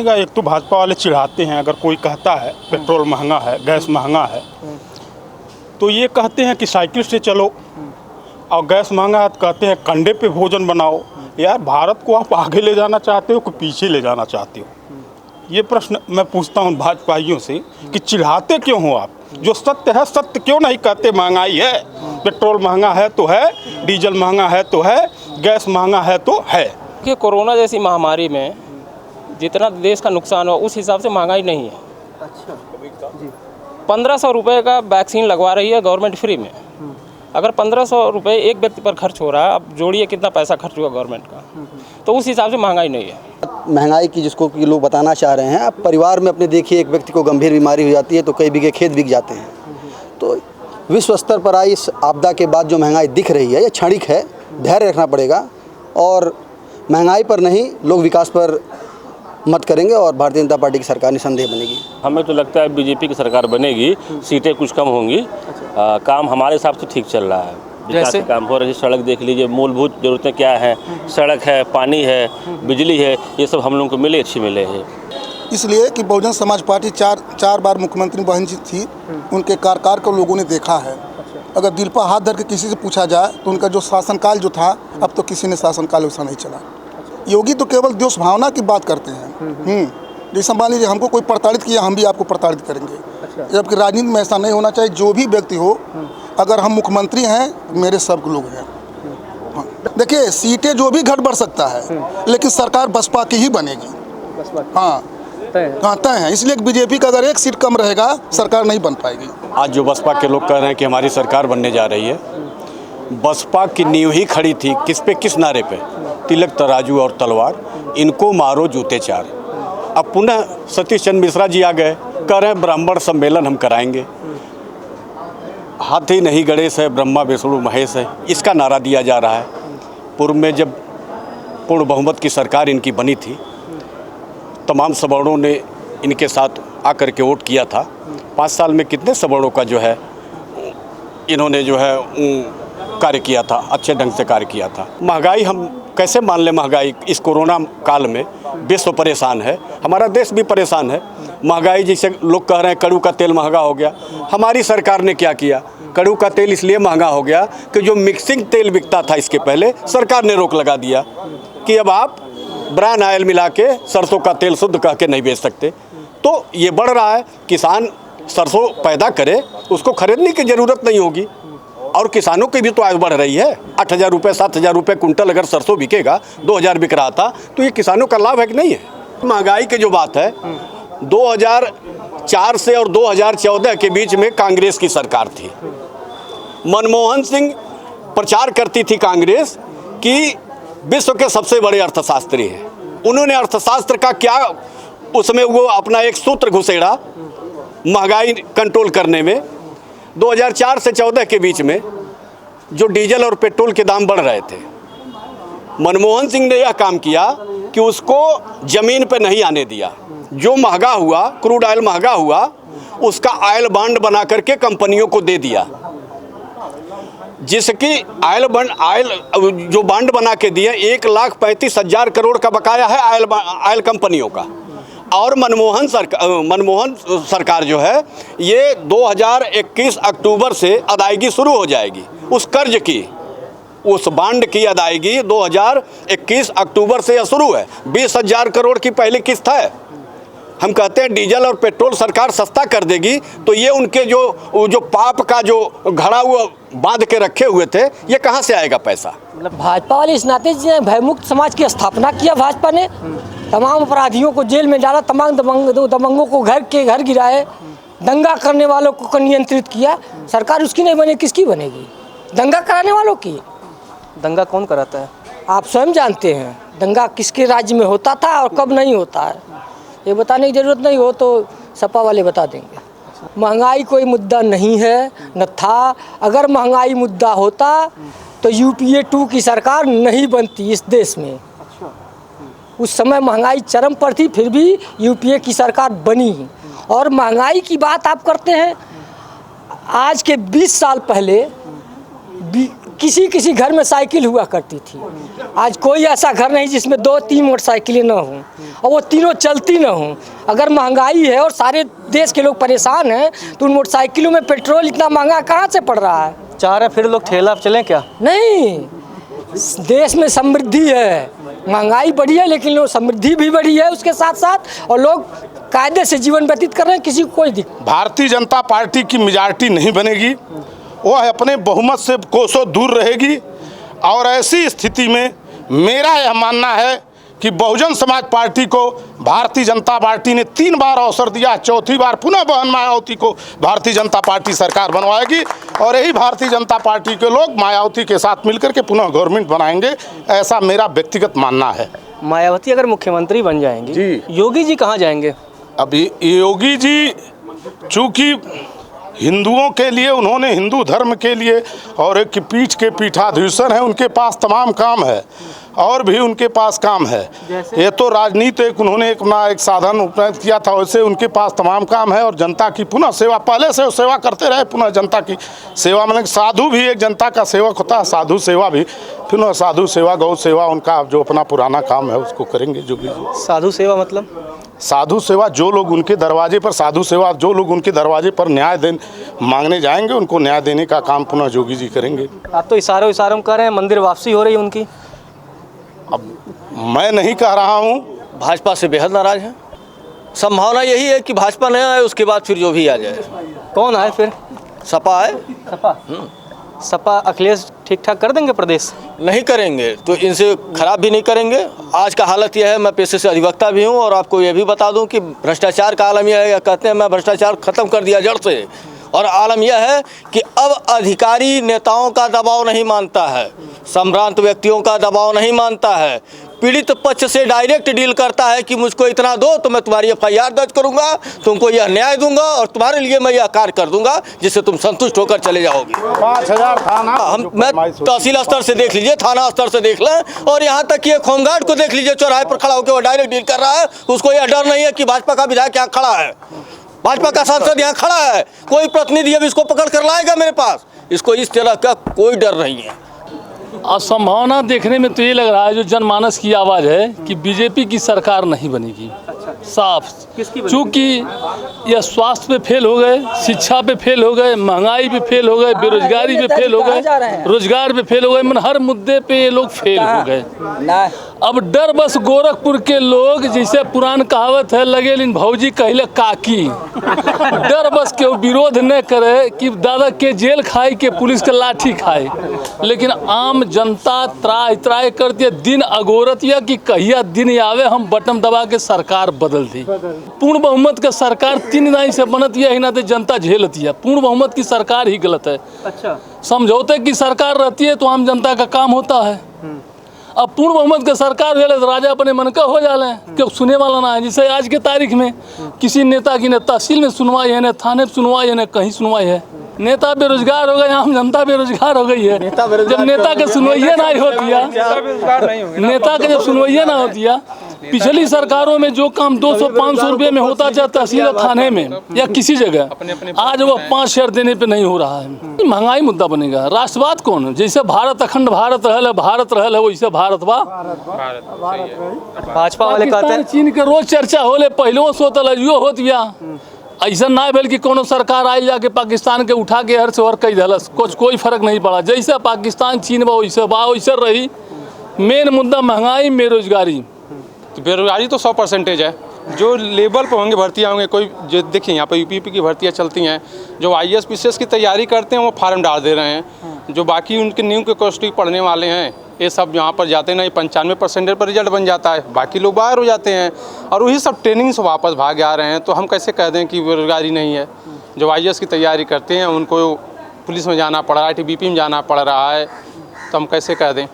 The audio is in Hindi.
देखिएगा, एक तो भाजपा वाले चिढ़ाते हैं, अगर कोई कहता है पेट्रोल महंगा है, गैस महंगा है, तो ये कहते हैं कि साइकिल से चलो, और गैस महंगा है तो कहते हैं कंडे पे भोजन बनाओ। यार, भारत को आप आगे ले जाना चाहते हो कि पीछे ले जाना चाहते हो? ये प्रश्न मैं पूछता हूँ भाजपाइयों से कि चिढ़ाते क्यों हो आप? जो सत्य है सत्य क्यों नहीं कहते? महंगाई है, पेट्रोल महंगा है तो है, डीजल महंगा है तो है, गैस महंगा है तो है। कि कोरोना जैसी महामारी में जितना देश का नुकसान हो उस हिसाब से महंगाई नहीं है। अच्छा जी। 1500 रुपये का वैक्सीन लगवा रही है गवर्नमेंट फ्री में। अगर 1500 रुपये एक व्यक्ति पर खर्च हो रहा है, अब जोड़िए कितना पैसा खर्च हुआ गवर्नमेंट का, तो उस हिसाब से महंगाई नहीं है। महंगाई की जिसको कि लोग बताना चाह रहे हैं, अब परिवार में अपने देखिए, एक व्यक्ति को गंभीर बीमारी हो जाती है तो कई बीघे खेत बिक जाते हैं। तो विश्व स्तर पर आई इस आपदा के बाद जो महंगाई दिख रही है, ये क्षणिक है, धैर्य रखना पड़ेगा और महंगाई पर नहीं, लोग विकास पर मत करेंगे और भारतीय जनता पार्टी की सरकार निसंदेह बनेगी। हमें तो लगता है बीजेपी की सरकार बनेगी, सीटें कुछ कम होंगी। काम हमारे हिसाब से ठीक चल रहा है, विकास के काम हो रहे हैं। सड़क देख लीजिए, मूलभूत ज़रूरतें क्या हैं, सड़क है, पानी है, बिजली है, ये सब हम लोगों को मिले, अच्छी मिले हैं। इसलिए कि बहुजन समाज पार्टी चार बार मुख्यमंत्री बहन जी थी, उनके कार्यकाल को लोगों ने देखा है। अगर दिल पर हाथ धर के किसी से पूछा जाए तो उनका जो शासनकाल जो था, अब तो किसी ने शासनकाल वैसा नहीं चला। योगी तो केवल देश भावना की बात करते हैं। जैसे मान लीजिए हमको कोई प्रताड़ित किया, हम भी आपको प्रताड़ित करेंगे। जबकि राजनीति में ऐसा नहीं होना चाहिए। जो भी व्यक्ति हो, अगर हम मुख्यमंत्री हैं, मेरे सब लोग हैं। देखिए, सीटें जो भी घट बढ़ सकता है, लेकिन सरकार बसपा की ही बनेगी। हाँ, कहते हैं। इसलिए बीजेपी का अगर एक सीट कम रहेगा, सरकार नहीं बन पाएगी। आज जो बसपा के लोग कह रहे हैं कि हमारी सरकार बनने जा रही है, बसपा की नींव ही खड़ी थी किस पे, किस नारे पे? तिलक, तराजू और तलवार, इनको मारो जूते चार। अब पुनः सतीश चंद्र मिश्रा जी आ गए, कह रहे हैं ब्राह्मण सम्मेलन हम कराएंगे। हाथी नहीं गणेश है, ब्रह्मा विष्णु महेश है, इसका नारा दिया जा रहा है। पूर्व में जब पूर्ण बहुमत की सरकार इनकी बनी थी, तमाम सवर्णों ने इनके साथ आकर के वोट किया था। 5 साल में कितने सवर्णों का जो है इन्होंने जो है कार्य किया था, अच्छे ढंग से कार्य किया था। महंगाई हम कैसे मान लें? महंगाई इस कोरोना काल में विश्व परेशान है, हमारा देश भी परेशान है। महंगाई जैसे लोग कह रहे हैं कड़ू का तेल महंगा हो गया, हमारी सरकार ने क्या किया? कड़ू का तेल इसलिए महंगा हो गया कि जो मिक्सिंग तेल बिकता था इसके पहले, सरकार ने रोक लगा दिया कि अब आप ब्रांड ऑयल मिला के सरसों का तेल शुद्ध कह के नहीं बेच सकते। तो ये बढ़ रहा है, किसान सरसों पैदा करे, उसको खरीदने की ज़रूरत नहीं होगी और किसानों की भी तो आय बढ़ रही है। 8,000 रुपये 7,000 रुपये कुंटल अगर सरसों बिकेगा, 2,000 बिक रहा था, तो ये किसानों का लाभ है कि नहीं है? महंगाई की जो बात है, 2004 से और 2014 के बीच में कांग्रेस की सरकार थी। मनमोहन सिंह प्रचार करती थी कांग्रेस कि विश्व के सबसे बड़े अर्थशास्त्री हैं। उन्होंने अर्थशास्त्र का क्या उसमें वो अपना एक सूत्र घुसेड़ा महंगाई कंट्रोल करने में। 2004 से 14 के बीच में जो डीजल और पेट्रोल के दाम बढ़ रहे थे, मनमोहन सिंह ने यह काम किया कि उसको ज़मीन पे नहीं आने दिया। जो महंगा हुआ, क्रूड ऑयल महंगा हुआ, उसका ऑयल बॉन्ड बना करके कंपनियों को दे दिया, जिसकी ऑयल जो बॉन्ड बना के दिए, 1,35,000 करोड़ का बकाया है ऑयल कंपनियों का। और मनमोहन सरकार जो है, ये 2021 अक्टूबर से अदायगी शुरू हो जाएगी उस कर्ज की, उस बॉन्ड की अदायगी 2021 अक्टूबर से शुरू है। 20,000 करोड़ की पहली किस्त है। हम कहते हैं डीजल और पेट्रोल सरकार सस्ता कर देगी, तो ये उनके जो पाप का जो घड़ा वो बांध के रखे हुए थे, ये कहाँ से आएगा पैसा? मतलब भाजपा वाले इस नाते भयमुक्त समाज की स्थापना किया भाजपा ने, तमाम अपराधियों को जेल में डाला, तमाम दबंगों को घर गिराए, दंगा करने वालों को नियंत्रित किया। सरकार उसकी नहीं बने, किसकी बनेगी? दंगा कराने वालों की। दंगा कौन कराता है? आप स्वयं जानते हैं दंगा किसके राज्य में होता था और कब नहीं होता है। ये बताने की ज़रूरत नहीं, हो तो सपा वाले बता देंगे। महंगाई कोई मुद्दा नहीं है, न था। अगर महंगाई मुद्दा होता तो UPA 2 की सरकार नहीं बनती इस देश में। उस समय महंगाई चरम पर थी, फिर भी UPA की सरकार बनी। और महंगाई की बात आप करते हैं, आज के 20 साल पहले किसी किसी घर में साइकिल हुआ करती थी। आज कोई ऐसा घर नहीं जिसमें 2-3 मोटरसाइकिलें ना हों और वो तीनों चलती ना हों। अगर महंगाई है और सारे देश के लोग परेशान हैं तो उन मोटरसाइकिलों में पेट्रोल इतना महंगा कहाँ से पड़ रहा है? चाह रहे फिर लोग ठेला पे चलें क्या? नहीं, देश में समृद्धि है, महंगाई बढ़ी है लेकिन लोग समृद्धि भी बढ़ी है उसके साथ साथ, और लोग कायदे से जीवन व्यतीत कर रहे हैं, किसी को कोई दिक्कत। भारतीय जनता पार्टी की मेजॉरिटी नहीं बनेगी, वह अपने बहुमत से कोसों दूर रहेगी। और ऐसी स्थिति में मेरा यह मानना है कि बहुजन समाज पार्टी को भारतीय जनता पार्टी ने 3 बार अवसर दिया, चौथी बार पुनः बहन मायावती को भारतीय जनता पार्टी सरकार बनवाएगी और यही भारतीय जनता पार्टी के लोग मायावती के साथ मिलकर के पुनः गवर्नमेंट बनाएंगे, ऐसा मेरा व्यक्तिगत मानना है। मायावती अगर मुख्यमंत्री बन जाएंगी जी, योगी जी कहाँ जाएंगे? अभी योगी जी चूँकि हिंदुओं के लिए, उन्होंने हिंदू धर्म के लिए और एक पीठ के पीठाधीश्वर हैं, उनके पास तमाम काम है और भी उनके पास काम है। ये तो राजनीति उन्होंने एक साधन उपयोग किया था, वैसे उनके पास तमाम काम है और जनता की पुनः सेवा, पहले से वो सेवा करते रहे, पुनः जनता की सेवा। मतलब साधु भी एक जनता का सेवक होता है, साधु सेवा भी, पुनः साधु सेवा, गौ सेवा, उनका जो अपना पुराना काम है उसको करेंगे जो भी। साधु सेवा मतलब? साधु सेवा जो लोग उनके दरवाजे पर, साधु सेवा जो लोग उनके दरवाजे पर न्याय मांगने जाएंगे, उनको न्याय देने का काम पुनः योगी जी करेंगे। आप तो इशारों में कह रहे हैं मंदिर वापसी हो रही है उनकी। अब मैं नहीं कह रहा हूँ, भाजपा से बेहद नाराज हैं। संभावना यही है कि भाजपा नहीं आए, उसके बाद फिर जो भी आ जाए। कौन आए फिर? सपा आए। सपा? सपा अखिलेश ठीक ठाक कर देंगे प्रदेश? नहीं करेंगे तो इनसे खराब भी नहीं करेंगे। आज का हालत यह है, मैं पेशे से अधिवक्ता भी हूँ और आपको ये भी बता दूँ कि भ्रष्टाचार का आलम यह है, कहते हैं मैं भ्रष्टाचार खत्म कर दिया जड़ से, और आलम यह है कि अब अधिकारी नेताओं का दबाव नहीं मानता है, संभ्रांत व्यक्तियों का दबाव नहीं मानता है, पीड़ित पक्ष से डायरेक्ट डील करता है कि मुझको इतना दो तो मैं तुम्हारी FIR दर्ज करूंगा, तुमको यह न्याय दूंगा और तुम्हारे लिए मैं यह कार्य कर दूंगा जिससे तुम संतुष्ट होकर चले जाओगे। 5000 थाना मैं तहसील स्तर से देख लीजिए, थाना स्तर से देख लें, और यहाँ तक कि एक होमगार्ड को देख लीजिए, चौराहे पर खड़ा होकर वो डायरेक्ट डील कर रहा है, उसको यह डर नहीं है कि भाजपा का विधायक यहाँ खड़ा है, भाजपा का सांसद यहाँ खड़ा है, कोई प्रतिनिधि अब इसको पकड़ कर लाएगा मेरे पास, इसको इस तरह का कोई डर नहीं है। संभावना देखने में तो ये लग रहा है, जो जनमानस की आवाज़ है कि बीजेपी की सरकार नहीं बनेगी। साफ, चूँकि यह स्वास्थ्य पे फेल हो गए, शिक्षा पे फेल हो गए, महंगाई पे फेल हो गए, बेरोजगारी पे फेल हो गए, रोजगार पे फेल हो गए, मतलब हर मुद्दे पे ये लोग फेल हो गए। अब डर बस गोरखपुर के लोग, जैसे पुरान कहावत है, लगे लिन भौजी कहले काकी, डर बस के विरोध न करे कि दादा के जेल खाए के पुलिस के लाठी खाए, लेकिन आम जनता त्राय त्राय करती है, दिन अगोरत या कि कहिया दिन आवे हम बटन दबा के सरकार बदल दी। पूर्ण बहुमत का सरकार 3 दाई से बनती है, ना तो जनता झेलती है। पूर्ण बहुमत की सरकार ही गलत है। अच्छा, समझौते की सरकार रहती है तो आम जनता का काम होता है। अब पूर्ण बहुमत का सरकार हो जाए तो राजा अपने मन का हो जाए, क्यों सुने वाला ना है। जैसे आज के तारीख में किसी नेता की न तहसील में सुनवाई है, न थाने में सुनवाई है, न कहीं सुनवाई है। नेता बेरोजगार हो गए, आम जनता बेरोजगार हो गई है। जब नेता के सुनवाइया ना होती है, नेता के जब सुनवाइया ना होती है, पिछली सरकारों में जो काम 200-500 रुपये में होता था तहसील थाने में या किसी जगह, आज वो 5 शेयर देने पे नहीं हो रहा है। महंगाई मुद्दा बनेगा। राष्ट्रवाद कौन है? जैसे भारत अखंड भारत रहल है वैसे भारत बा। भाजपा वाले कहते हैं चीन के रोज चर्चा होले, पहले सोतल अजियो होत गया। ऐसा ना भेल कि कोनो सरकार आई जाके पाकिस्तान के उठा के हर से हर कई दलस, कुछ कोई फर्क नहीं पड़ा। जैसे पाकिस्तान चीन बा वैसे रही। मेन मुद्दा महंगाई, बेरोजगारी। बेरोजगारी तो 100% है। जो लेवल पर होंगे भर्तियाँ होंगे, कोई जो देखिए यहाँ पर UP की भर्तियाँ चलती हैं, जो IAS PCS की तैयारी करते हैं वो फार्म डाल दे रहे हैं। जो बाकी उनके न्यू के कोस्टिक पढ़ने वाले हैं, ये सब यहाँ पर जाते नहीं, 95% पर रिजल्ट बन जाता है, बाकी लोग बाहर हो जाते हैं और वही सब ट्रेनिंग से वापस भाग आ रहे हैं। तो हम कैसे कह दें कि बेरोजगारी नहीं है? जो IAS की तैयारी करते हैं उनको पुलिस में जाना पड़ रहा है, TBP में जाना पड़ रहा है, तो हम कैसे कह दें?